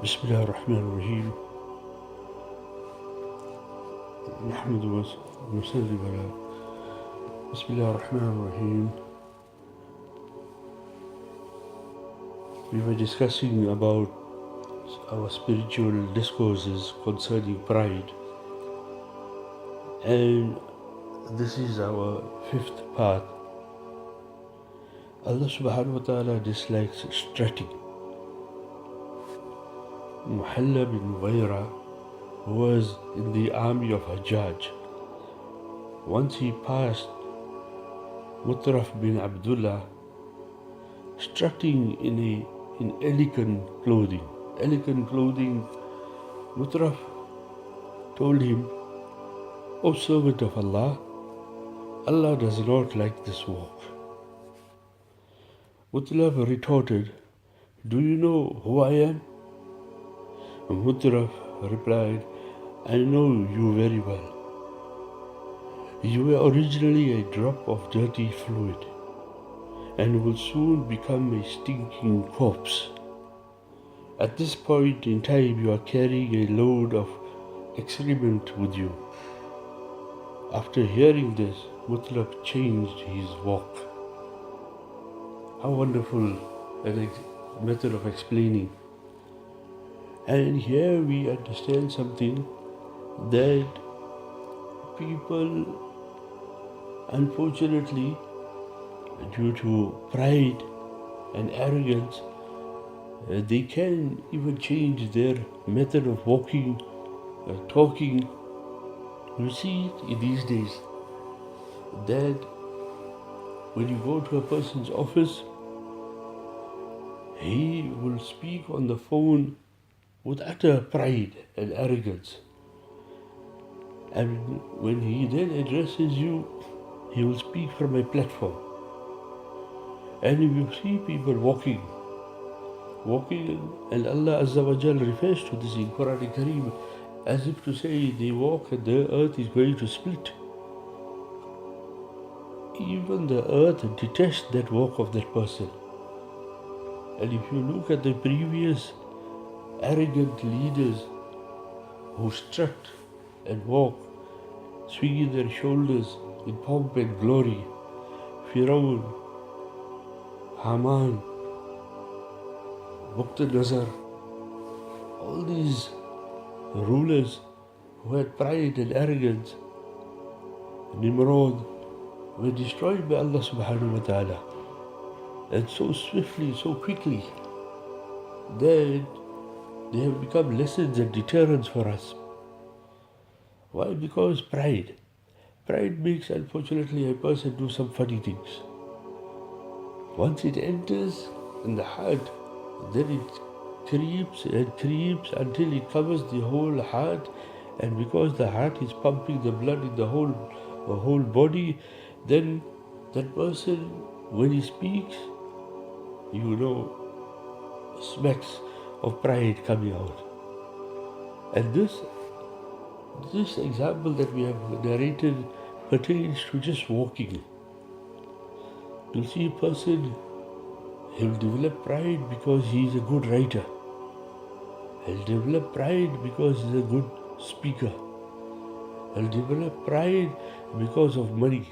بسم الله الرحمن الرحيم نحمد ونسلم على بسم الله الرحمن الرحيم. We were discussing about our spiritual discourses concerning pride, and this is our fifth part. Allah subhanahu wa ta'ala dislikes strutting. Muhalla bin Mughira was in the army of Hajjaj. Once he passed Mutraf bin Abdullah strutting in elegant clothing. Mutraf told him, O servant of Allah, Allah does not like this walk. Mutraf retorted, Do you know who I am? Mutraf replied, I know you very well. You were originally a drop of dirty fluid and will soon become a stinking corpse. At this point in time, you are carrying a load of excrement with you. After hearing this, Mutlaq changed his walk. How wonderful a method of explaining. And here we understand something, that people, unfortunately, due to pride and arrogance, they can even change their method of walking, talking. You see it in these days, that when you go to a person's office, he will speak on the phone with utter pride and arrogance. And when he then addresses you, he will speak from a platform. And if you see people walking, and Allah Azza wa Jal refers to this in Quran Kareem, as if to say they walk and the earth is going to split. Even the earth detests that walk of that person. And if you look at the previous arrogant leaders who strut and walk, swinging their shoulders in pomp and glory, Firaun, Haman, Nazar, all these rulers who had pride and arrogance, Nimrod, were destroyed by Allah subhanahu wa ta'ala. And so swiftly, so quickly, that they have become lessons and deterrents for us. Why? Because pride. Pride makes, unfortunately, a person do some funny things. Once it enters in the heart, then it creeps and creeps until it covers the whole heart. And because the heart is pumping the blood in the whole body, then that person, when he speaks, smacks of pride coming out. And this example that we have narrated pertains to just walking. You'll see a person, he'll develop pride because he's a good writer. He'll develop pride because he's a good speaker. He'll develop pride because of money.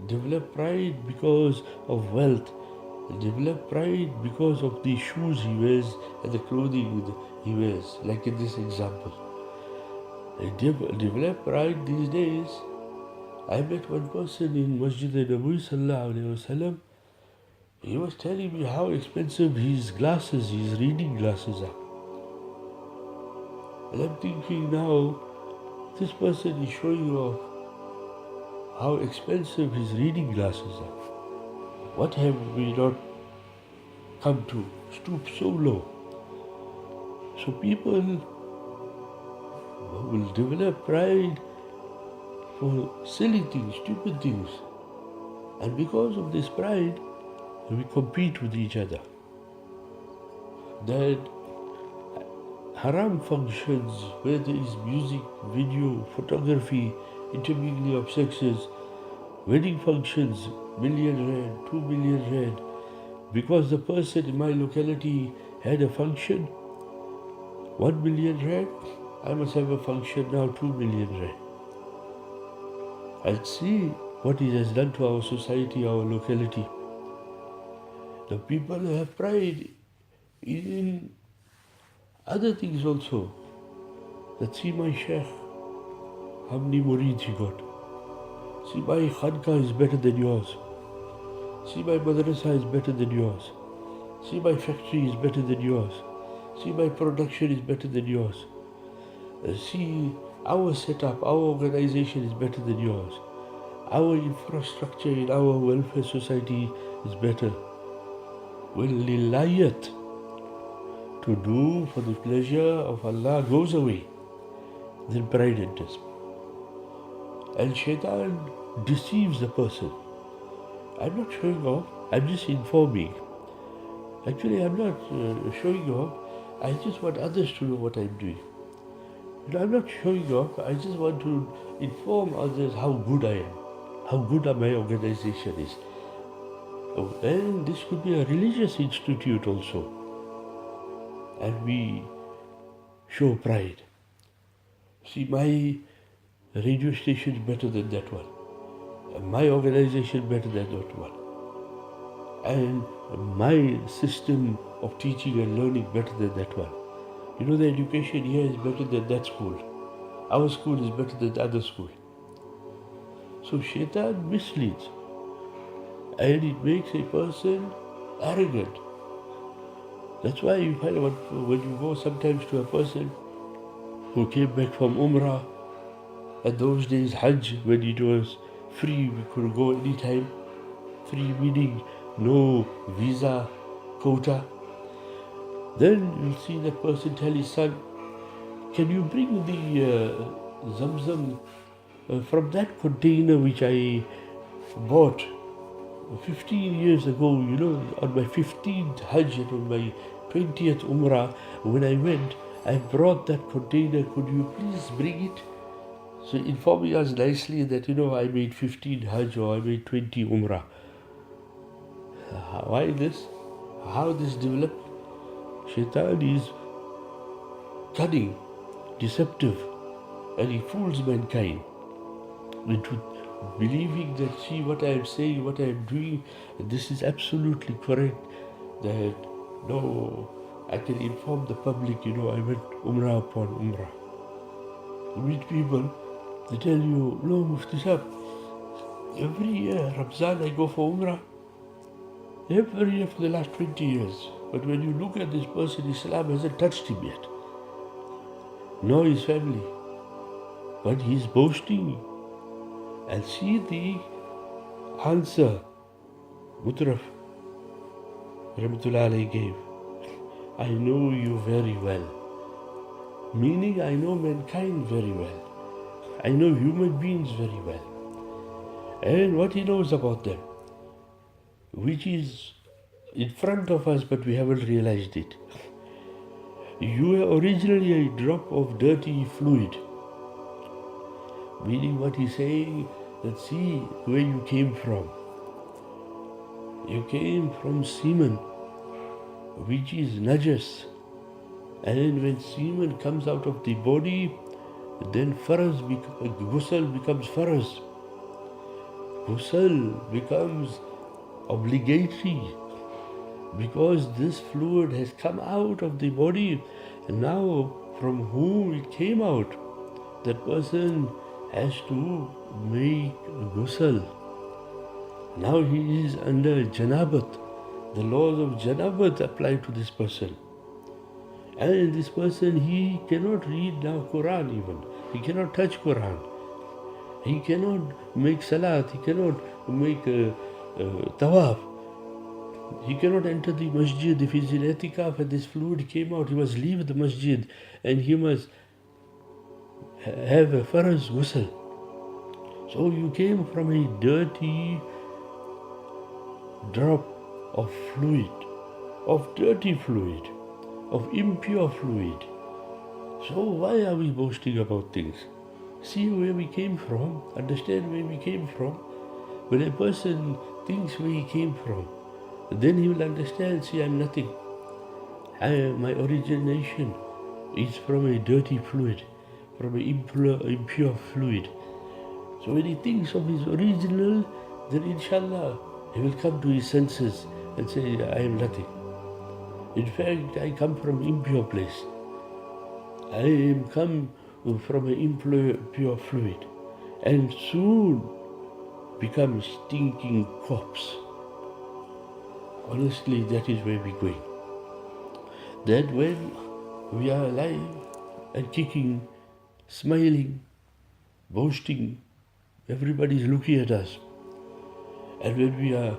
Develop pride because of wealth. Develop pride because of the shoes he wears and the clothing he wears, like in this example. Develop pride these days. I met one person in Masjid Nabi Sallallahu Alaihi Wasallam. He was telling me how expensive his reading glasses are. And I'm thinking now, this person is showing off how expensive his reading glasses are. What have we not come to? Stoop so low. So people will develop pride for silly things, stupid things. And because of this pride, we compete with each other. That haram functions, where there is music, video, photography, intermingling of sexes, wedding functions, R1 million, 2 million, because the person in my locality had a function, 1 million rand, I must have a function now 2 million rand. And see what it has done to our society, our locality. The people have pride in other things also. That see my sheikh, how many murids he got. See my khanka is better than yours. See my madrasa is better than yours. See my factory is better than yours. See my production is better than yours. See our setup, our organization is better than yours. Our infrastructure in our welfare society is better. When lilayat, to do for the pleasure of Allah, goes away, then pride enters. And shaitan deceives the person. I'm not showing off, I'm just informing. Actually, I'm not showing off, I just want others to know what I'm doing. I'm not showing off, I just want to inform others how good I am, how good my organization is. Oh, and this could be a religious institute also. And we show pride. See, my radio station is better than that one. And my organization better than that one. And my system of teaching and learning better than that one. You know, the education here is better than that school. Our school is better than the other school. So shaitan misleads. And it makes a person arrogant. That's why you find when you go sometimes to a person who came back from Umrah, at those days Hajj, when it was free, we could go anytime. Free meaning no visa quota. Then you'll see that person tell his son, can you bring the Zamzam from that container which I bought 15 years ago, you know, on my 15th Hajj and on my 20th Umrah, when I went, I brought that container, could you please bring it? So informing us nicely that, you know, I made 15 Hajj or I made 20 Umrah. Why this? How this developed? Shaitan is cunning, deceptive, and he fools mankind into believing that, see what I am saying, what I am doing, this is absolutely correct, that no, I can inform the public, you know, I went Umrah upon Umrah. You meet people, they tell you, no, Mufti Sahib, every year, Ramzan, I go for Umrah. Every year for the last 20 years. But when you look at this person, Islam hasn't touched him yet, nor his family. But he's boasting. And see the answer Mutraf Rahmatullah Alayhi gave. I know you very well. Meaning I know mankind very well. I know human beings very well. And what he knows about them, which is in front of us but we haven't realized it. You were originally a drop of dirty fluid. Meaning what he's saying, that see where you came from. You came from semen, which is najas. And when semen comes out of the body, then ghusl becomes faraz. Ghusl becomes obligatory because this fluid has come out of the body, and now from whom it came out, that person has to make ghusl. Now he is under janabat. The laws of janabat apply to this person. And this person, he cannot read now Quran even. He cannot touch Quran. He cannot make salat. He cannot make tawaf. He cannot enter the masjid. If he's in itikaf and this fluid came out, he must leave the masjid and he must have a faraz ghusl. So you came from a dirty drop of fluid, of dirty fluid, of impure fluid. So why are we boasting about things? See where we came from, understand where we came from. When a person thinks where he came from, then he will understand, see, I'm nothing. My origination It's from a dirty fluid, from an impure fluid. So when he thinks of his original, then inshallah, he will come to his senses and say, I am nothing. In fact, I come from impure place. I am come from an impure fluid. And soon become stinking corpse. Honestly, that is where we're going. That when we are alive and kicking, smiling, boasting, everybody is looking at us. And when we are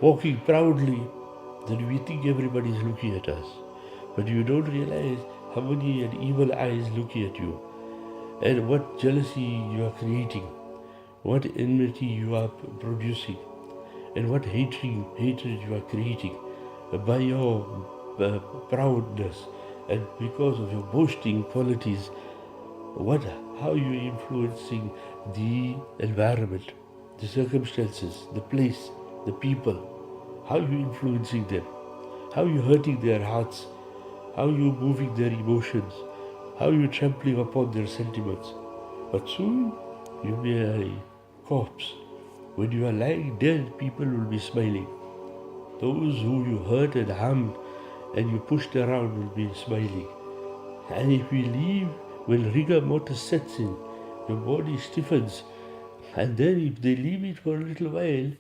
walking proudly, then we think everybody is looking at us. But you don't realize how many evil eyes looking at you, and what jealousy you are creating, what enmity you are producing, and what hatred you are creating by your proudness and because of your boasting qualities. How you are influencing the environment, the circumstances, the place, the people, how you influencing them, how you hurting their hearts, how you moving their emotions, how you trampling upon their sentiments. But soon you'll be a corpse. When you are lying dead, people will be smiling. Those who you hurt and harmed and you pushed around will be smiling. And if we leave, when rigor mortis sets in, your body stiffens, and then if they leave it for a little while,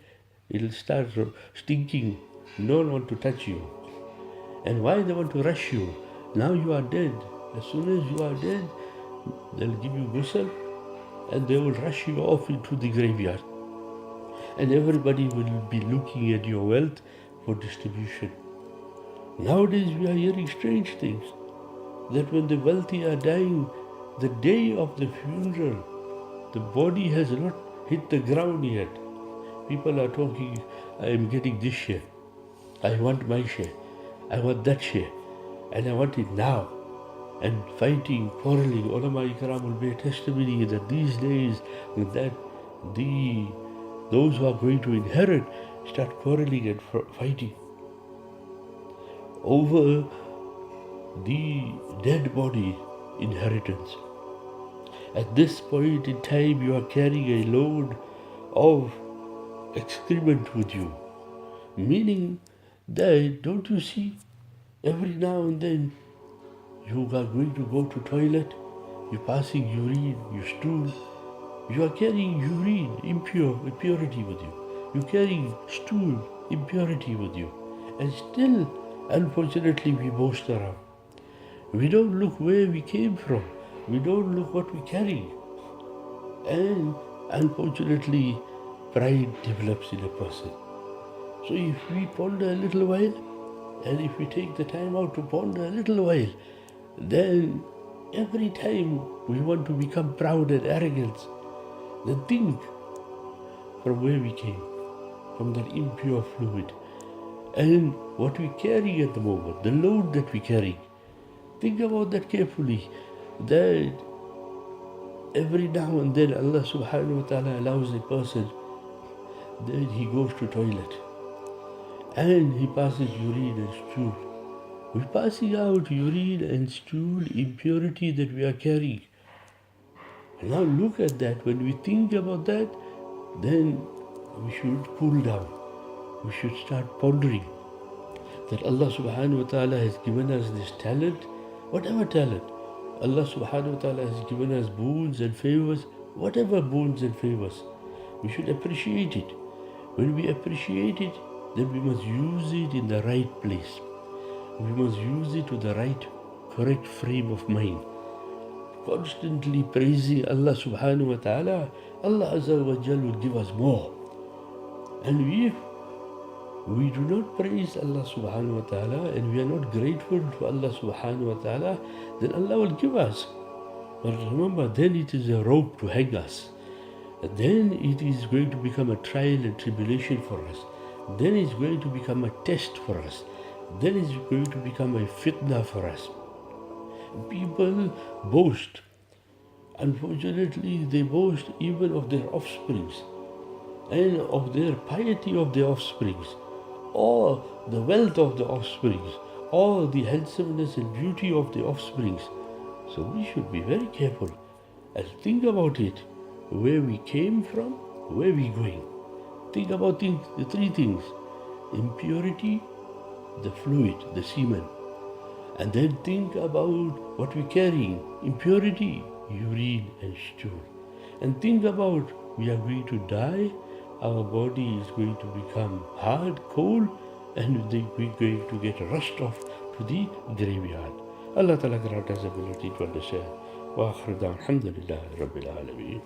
it'll start stinking. No one want to touch you. And why they want to rush you? Now you are dead. As soon as you are dead, they'll give you ghusl and they will rush you off into the graveyard. And everybody will be looking at your wealth for distribution. Nowadays we are hearing strange things. That when the wealthy are dying, the day of the funeral, the body has not hit the ground yet. People are talking, I am getting this share. I want my share. I want that share. And I want it now. And fighting, quarreling, ulama ikram will be a testimony that these days that those who are going to inherit start quarreling and fighting over the dead body inheritance. At this point in time, you are carrying a load of excrement with you. Meaning that, don't you see, every now and then you are going to go to toilet, you're passing urine, you stool, you are carrying urine, impurity with you. You're carrying stool, impurity with you. And still, unfortunately, we boast around. We don't look where we came from. We don't look what we carry. And unfortunately, pride develops in a person. So if we ponder a little while, and if we take the time out to ponder a little while, then every time we want to become proud and arrogant, then think from where we came, from that impure fluid, and what we carry at the moment, the load that we carry. Think about that carefully, that every now and then Allah subhanahu wa ta'ala allows a person that he goes to toilet and he passes urine and stool. We're passing out urine and stool, impurity that we are carrying. And now look at that. When we think about that, then we should cool down. We should start pondering that Allah subhanahu wa ta'ala has given us this talent, whatever talent. Allah subhanahu wa ta'ala has given us boons and favors, whatever boons and favors. We should appreciate it. When we appreciate it, then we must use it in the right place. We must use it with the right, correct frame of mind. Constantly praising Allah subhanahu wa ta'ala, Allah azza wa jal will give us more. And if we do not praise Allah subhanahu wa ta'ala and we are not grateful to Allah subhanahu wa ta'ala, then Allah will give us. But remember, then it is a rope to hang us. Then it is going to become a trial and tribulation for us. Then it's going to become a test for us. Then it's going to become a fitna for us. People boast. Unfortunately, they boast even of their offsprings and of their piety of their offsprings, or the wealth of the offsprings, all the handsomeness and beauty of the offsprings. So we should be very careful and think about it, where we came from, where we going. Think about the three things: impurity, the fluid, the semen. And then think about what we're carrying: impurity, urine and stool. And think about we are going to die, our body is going to become hard, cold, and we're going to get rushed off to the graveyard. Allah Ta'ala grant us ability to understand. Wa akhir da'wan, alhamdulillah Rabbil Alameen.